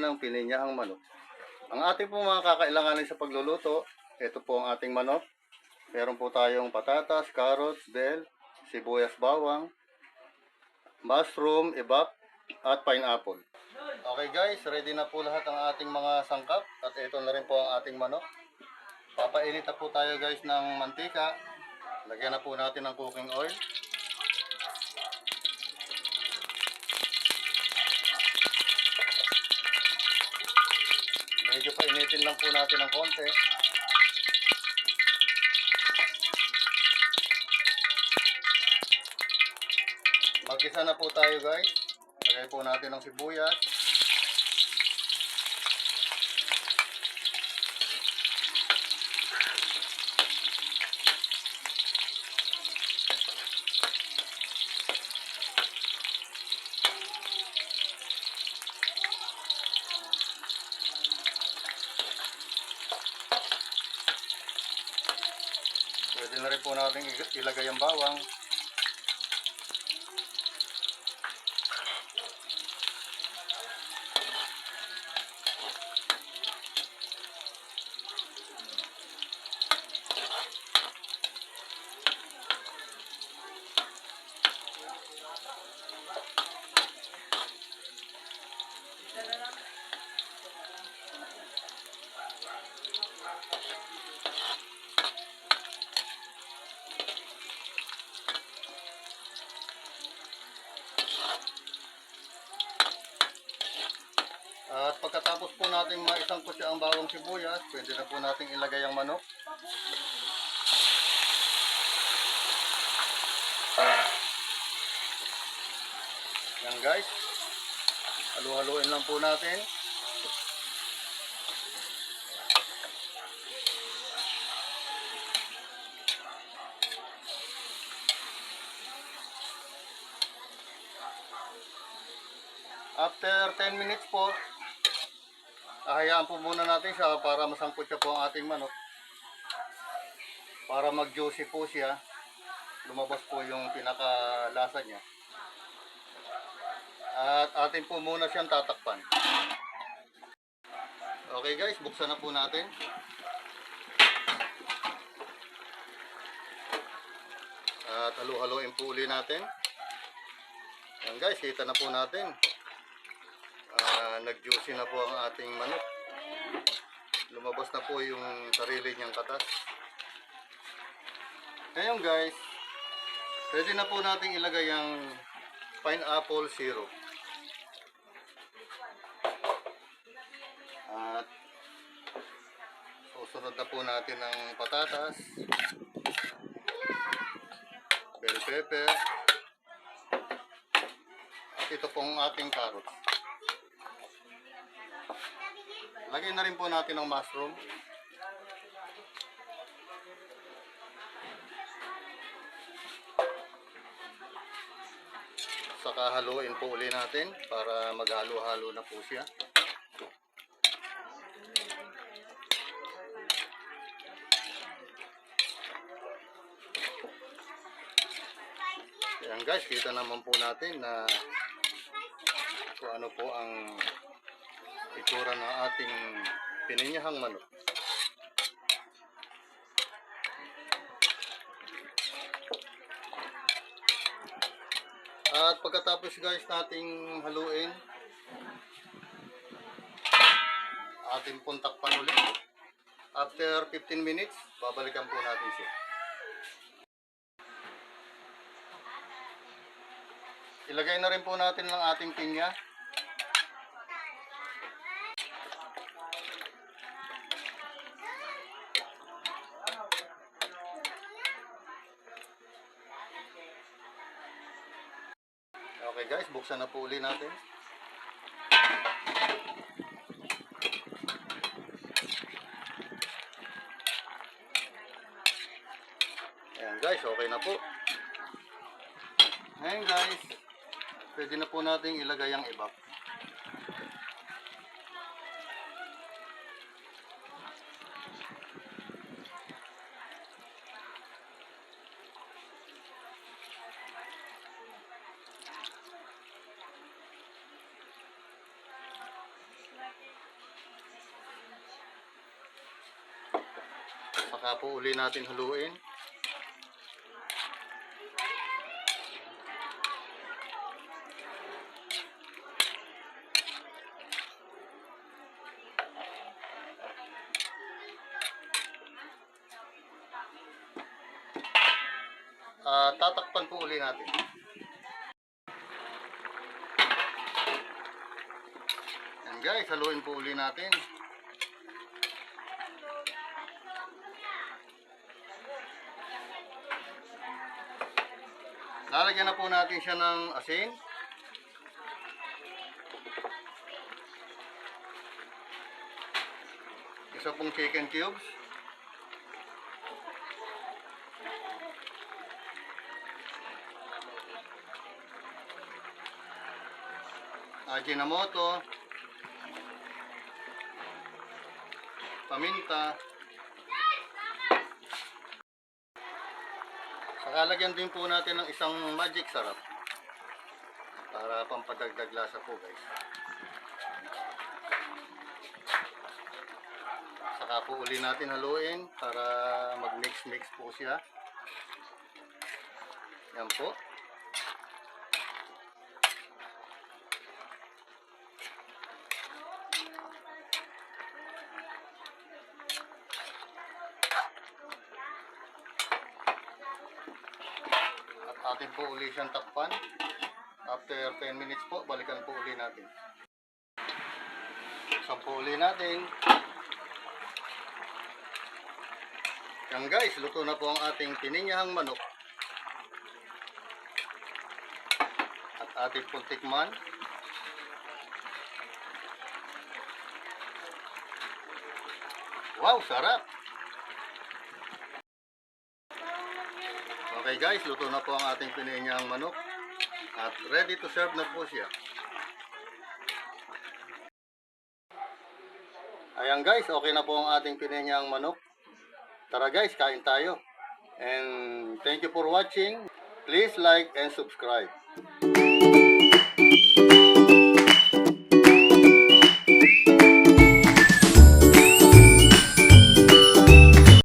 natin ng pininyahang manok. Ang ating po mga kakailanganin sa pagluluto, ito po ang ating manok. Meron po tayong patatas, carrots, bell, sibuyas, bawang, mushroom, ibap, at pineapple. Okay guys, ready na po lahat ang ating mga sangkap at ito na rin po ang ating manok. Papainit na po tayo guys ng mantika. Lagyan na po natin ng cooking oil. Medyo painitin lang po natin ng konti. Mag-isa na po tayo guys. Lagay po natin ng sibuyas. Pwede na rin po natin ilagay ang bawang. At pagkatapos po natin maisangkot ang bawang sibuyas, pwede na po natin ilagay ang manok. Yan guys. Halu-haluin lang po natin. After 10 minutes po, hayaan po muna natin siya para masangkot siya po ang ating manok. Para mag-juicy po siya, lumabas po yung pinakalasa niya. At atin po muna siyang tatakpan. Okay guys, buksan na po natin. At halu-haluin po uli natin. Yan guys, kita na po natin. Nag-juicy na po ang ating manok. Lumabas na po yung sarili niyang katas. Ngayon guys, pwede na po nating ilagay ang pineapple syrup. At susunod na po natin ng patatas, bell pepper, at ito pong ating carrots. Lagay na rin po natin ng mushroom. Saka haluin po uli natin para maghalo-halo na po siya. Ayan guys, kita naman po natin na kung ano po ang itsura ng ating pininyahang manok. At pagkatapos guys nating haluin, ating pong takpan ulit. After 15 minutes, babalikan po natin siya. Ilagay na rin po natin ang ating pinya. Okay guys, buksan na po uli natin. Ayan guys, okay na po. Ngayon guys, pwede na po natin ilagay ang ibap. Saka po uli natin haluin. Tatakpan po uli natin. Yan guys, haluin po uli natin. Lalagyan na po natin siya ng asin. Isa pong chicken cubes. Ajinomoto, paminta, saka lagyan din po natin ng isang magic sarap para pampadagdag lasa po guys. Saka po uli natin haluin para mag-mix po siya. Yan po. Atin po uli siyang takpan. After 10 minutes po, balikan po uli natin. Sampo uli natin. Yan guys, luto na po ang ating pininyahang manok. At ating pong tikman. Wow, sarap! Okay guys, luto na po ang ating pininyahang manok at ready to serve na po siya. Ayan guys, okay na po ang ating pininyahang manok. Tara guys, kain tayo. And thank you for watching. Please like and subscribe.